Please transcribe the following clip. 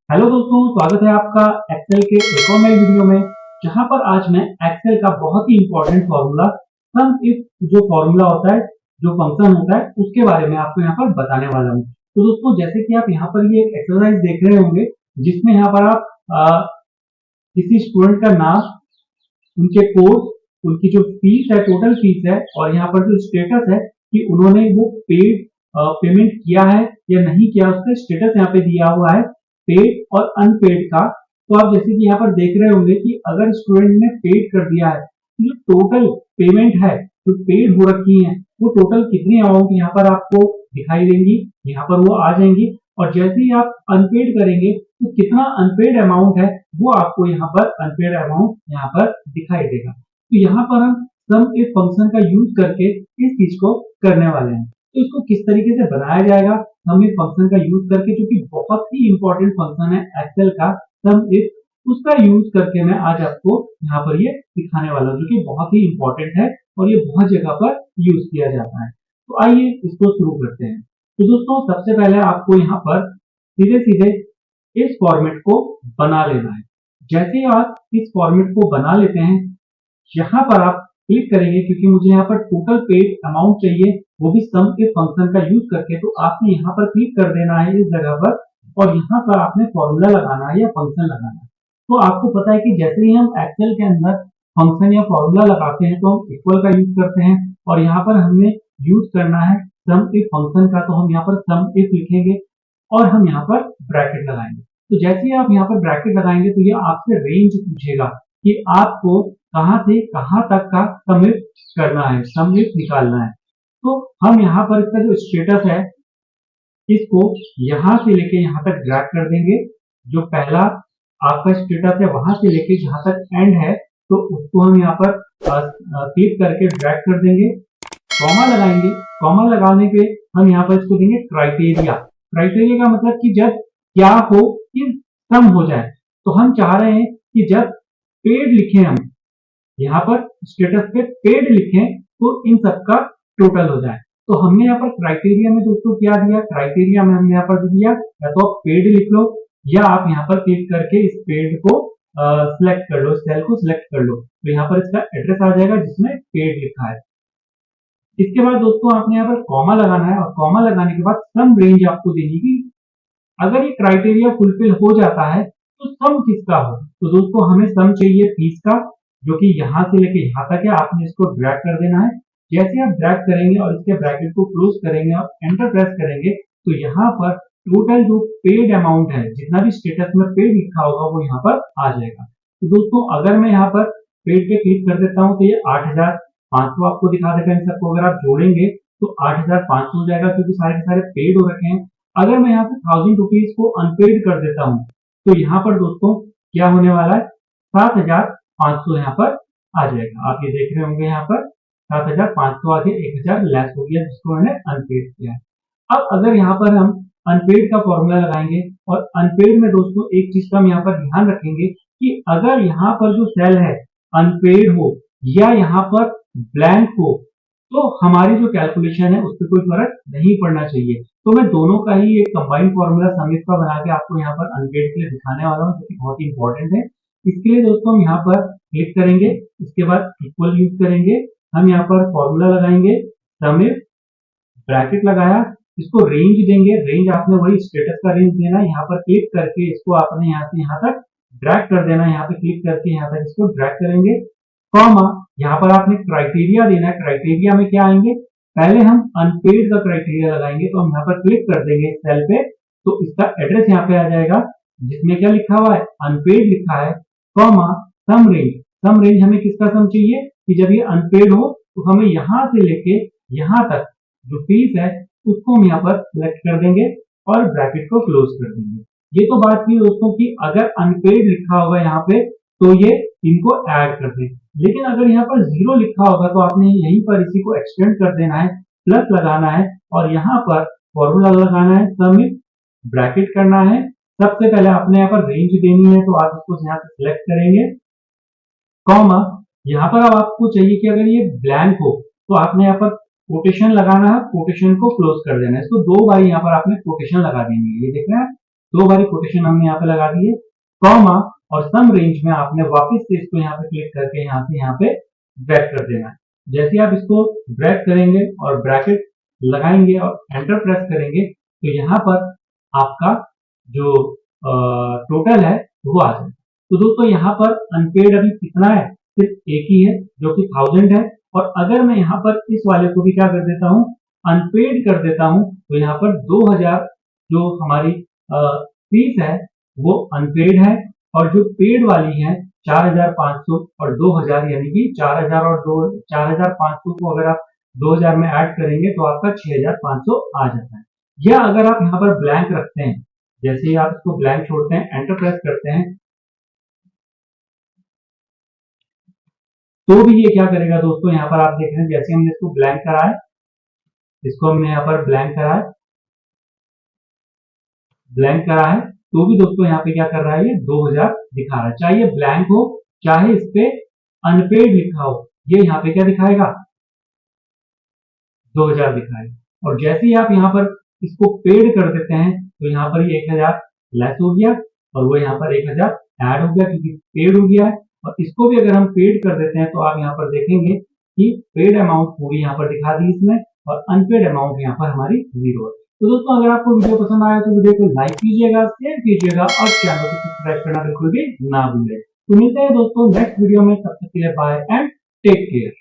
Hello दोस्तों, स्वागत है आपका एक्सेल के एक और नए वीडियो में। जहां पर आज मैं एक्सेल का बहुत ही इंपॉर्टेंट फॉर्मूला सम इफ जो फॉर्मूला होता है, जो फंक्शन होता है, उसके बारे में आपको यहाँ पर बताने वाला हूँ। तो दोस्तों, जैसे कि आप यहाँ पर ये एक एक्सरसाइज देख रहे होंगे, जिसमें यहाँ पर आप किसी स्टूडेंट का नाम, उनके कोर्स, उनकी जो फीस है, टोटल फीस है, और यहाँ पर जो स्टेटस है कि उन्होंने वो पेड पेमेंट किया है या नहीं किया, उसका स्टेटस यहाँ पे दिया हुआ है, पेड और अनपेड का। तो आप जैसे कि यहाँ पर देख रहे होंगे कि अगर स्टूडेंट ने पेड कर दिया है, तो जो टोटल पेमेंट है, जो पेड हो रखी है, वो टोटल कितनी अमाउंट यहाँ पर आपको दिखाई देंगी, यहाँ पर वो आ जाएंगी। और जैसे ही आप अनपेड करेंगे, तो कितना अनपेड अमाउंट है वो आपको यहाँ पर अनपेड अमाउंट यहाँ पर दिखाई देगा। तो यहाँ पर हम सम इफ फंक्शन का यूज करके इस चीज को करने वाले हैं। तो इसको किस तरीके से बनाया जाएगा सम इफ फंक्शन का यूज करके, जो कि बहुत ही इंपॉर्टेंट फंक्शन है एक्सेल का सम इफ, उसका यूज करके मैं आज आपको यहाँ पर ये दिखाने वाला हूँ, जो कि बहुत ही इंपॉर्टेंट है और ये बहुत जगह पर यूज किया जाता है। तो आइए इसको शुरू करते हैं। तो दोस्तों, सबसे पहले आपको यहाँ पर सीधे सीधे इस फॉर्मेट को बना लेना है। जैसे ही आप इस फॉर्मेट को बना लेते हैं, यहाँ पर आप क्लिक करेंगे, क्योंकि मुझे यहाँ पर टोटल पेड अमाउंट चाहिए, वो भी सम के फंक्शन का यूज करके। तो आपने यहाँ पर क्लिक कर देना है इस जगह पर, और यहाँ पर आपने फॉर्मूला लगाना है या फंक्शन लगाना है। तो आपको पता है कि जैसे ही हम एक्सेल के अंदर फंक्शन या फॉर्मूला लगाते हैं, तो हम इक्वल का यूज करते हैं, और यहाँ पर हमें यूज करना है सम इफ फंक्शन का। तो हम यहाँ पर सम इफ लिखेंगे और हम यहाँ पर ब्रैकेट लगाएंगे। तो जैसे ही आप यहाँ पर ब्रैकेट लगाएंगे, तो ये आपसे रेंज पूछेगा कि आपको कहाँ से कहाँ तक का समिट करना है, समिट निकालना है। तो हम यहाँ पर इसका जो स्टेटस है, इसको यहाँ से लेके यहाँ तक ड्रैग कर देंगे। जो पहला आपका स्टेटस है, वहां से लेके जहां तक एंड है, तो उसको हम यहाँ पर क्लिक करके ड्रैग कर देंगे, कॉमा लगाएंगे। कॉमा लगाने पे हम यहाँ पर इसको देंगे क्राइटेरिया। क्राइटेरिया का मतलब कि जब क्या हो कि सम हो जाए। तो हम चाह रहे हैं कि जब पेड लिखें, हम यहाँ पर स्टेटस पे पेड लिखें, तो इन सबका टोटल हो जाए। तो हमने यहाँ पर क्राइटेरिया में दोस्तों क्या दिया, क्राइटेरिया में हमने यहाँ पर दिया या तो आप पेड लिख लो, या आप यहाँ पर क्लिक करके इस पेड को सिलेक्ट कर लो, सेल को सिलेक्ट कर लो। तो यहाँ पर इसका एड्रेस आ जाएगा जिसमें पेड लिखा है। इसके बाद दोस्तों आपने यहाँ पर कॉमा लगाना है, और कॉमा लगाने के बाद सम रेंज आपको देनी है। अगर ये क्राइटेरिया फुलफिल हो जाता है, तो सम किसका हो। तो दोस्तों, हमें सम चाहिए फीस का, जो कि यहाँ से लेके यहाँ तक है। आपने इसको ड्रैग कर देना है। जैसे आप ड्रैग करेंगे और इसके ब्रैकेट को क्लोज करेंगे और एंटर प्रेस करेंगे, तो यहाँ पर टोटल जो पेड अमाउंट है, जितना भी स्टेटस में पेड लिखा होगा, वो यहाँ पर आ जाएगा। तो दोस्तों, अगर मैं यहाँ पर पेड पे क्लिक कर देता हूँ, तो ये 8,500 आपको दिखा देगा। इन सबको अगर आप जोड़ेंगे तो 8,500 हो जाएगा, क्योंकि सारे के सारे पेड हो रखे हैं। अगर मैं यहाँ से 1000 रुपीज को अनपेड कर देता हूँ, तो यहाँ पर दोस्तों क्या होने वाला है, 7,500 यहाँ पर आ जाएगा। आप ये देख रहे होंगे, यहाँ पर 7,500 आके 1,000 लेस हो गया, जिसको मैंने अनपेड किया है। अब अगर यहाँ पर हम अनपेड का फॉर्मूला लगाएंगे, और अनपेड में दोस्तों एक चीज का हम यहाँ पर ध्यान रखेंगे कि अगर यहाँ पर जो सेल है अनपेड हो या यहाँ पर ब्लैंक हो, तो हमारी जो कैलकुलेशन है उस पर कोई फर्क नहीं पड़ना चाहिए। तो मैं दोनों का ही एक कंबाइंड फॉर्मूला समिट का बना के आपको यहाँ पर अनपेड के लिए दिखाने वाला हूँ, जो कि बहुत ही इंपॉर्टेंट है। इसके लिए दोस्तों हम यहाँ पर क्लिक करेंगे, इसके बाद इक्वल यूज करेंगे, हम यहाँ पर फॉर्मूला लगाएंगे, समिट, ब्रैकेट लगाया, इसको रेंज देंगे। रेंज आपने वही स्टेटस का रेंज देना है। यहाँ पर क्लिक करके इसको आपने यहाँ से यहाँ तक ड्रैग कर देना है। यहाँ पे क्लिक करके यहाँ तक इसको ड्रैग करेंगे, कॉमा, यहाँ पर आपने क्राइटेरिया देना है। क्राइटेरिया में क्या आएंगे, पहले हम अनपेड का क्राइटेरिया लगाएंगे। तो हम यहाँ पर क्लिक कर देंगे सेल पे, तो इसका एड्रेस यहाँ पे आ जाएगा, जिसमें क्या लिखा हुआ है, अनपेड लिखा है, कॉमा, सम रेंज। सम रेंज हमें किसका सम चाहिए कि जब ये अनपेड हो, तो हमें यहाँ से लेके यहाँ तक जो फीस है उसको हम यहाँ पर सिलेक्ट कर देंगे और ब्रैकेट को क्लोज कर देंगे। ये तो बात की दोस्तों कि अगर अनपेड लिखा होगा यहाँ पे, तो ये इनको ऐड कर दें। लेकिन अगर यहाँ पर 0 लिखा होगा, तो आपने यहीं पर इसी को एक्सटेंड कर देना है, प्लस लगाना है, और यहाँ पर फॉर्मूला लगाना है, समिट, ब्रैकेट करना है। सबसे पहले आपने यहाँ पर रेंज देनी है, तो आप इसको यहाँ से सिलेक्ट करेंगे, कॉमा, यहाँ पर अब आपको चाहिए कि अगर ये ब्लैंक हो, तो आपने यहाँ पर कोटेशन लगाना है, कोटेशन को क्लोज कर देना है। इसको 2 बार यहाँ पर आपने कोटेशन लगा देंगे। ये देख रहे हैं, दो बारी कोटेशन हमने यहाँ पे लगा दी है, कॉमा और सम रेंज में आपने वापस से इसको यहाँ पे क्लिक करके यहाँ से यहाँ पे ब्रैक कर देना है। जैसे आप इसको ब्रैक करेंगे और ब्रैकेट लगाएंगे और एंटर प्रेस करेंगे तो यहाँ पर आपका जो टोटल है वो आ जाए। तो दोस्तों यहाँ पर अनपेड अभी कितना है, सिर्फ एक ही है जो कि 1000 है। और अगर मैं यहाँ पर इस वाले को भी क्या कर देता हूँ, अनपेड कर देता हूँ, तो यहाँ पर 2000 जो हमारी फीस है वो अनपेड है, और जो पेड वाली है 4500 और 2000 यानी कि 4000 और 4500 को अगर आप 2000 में ऐड करेंगे तो आपका 6500 आ जाता है। या अगर आप यहाँ पर ब्लैंक रखते हैं, जैसे ही आप इसको ब्लैंक छोड़ते हैं, एंटर प्रेस करते हैं, तो भी ये क्या करेगा दोस्तों, यहाँ पर आप देख रहे हैं जैसे हमने इसको ब्लैंक कराया, इसको हमने यहाँ पर ब्लैंक करा है, तो भी दोस्तों यहाँ पे क्या कर रहा है, ये 2000 दिखा रहा है। चाहे ये ब्लैंक हो, चाहे इस पे अनपेड लिखा हो, ये यहाँ पे क्या दिखाएगा, 2000 दिखाएगा। और जैसे ही आप यहाँ पर इसको पेड कर देते हैं तो यहाँ पर ये 1000 लेस हो गया और वो यहाँ पर 1000 ऐड हो गया क्योंकि पेड हो गया है। और इसको भी अगर हम पेड कर देते हैं तो आप यहाँ पर देखेंगे कि पेड अमाउंट पूरी यहाँ पर दिखा दी इसमें, और अनपेड अमाउंट यहाँ पर हमारी 0 है। तो दोस्तों अगर आपको वीडियो पसंद आया तो वीडियो को लाइक कीजिएगा, शेयर कीजिएगा और चैनल को सब्सक्राइब करना बिल्कुल भी ना भूलें। तो मिलते हैं दोस्तों नेक्स्ट वीडियो में, तब तक के लिए बाय एंड टेक केयर।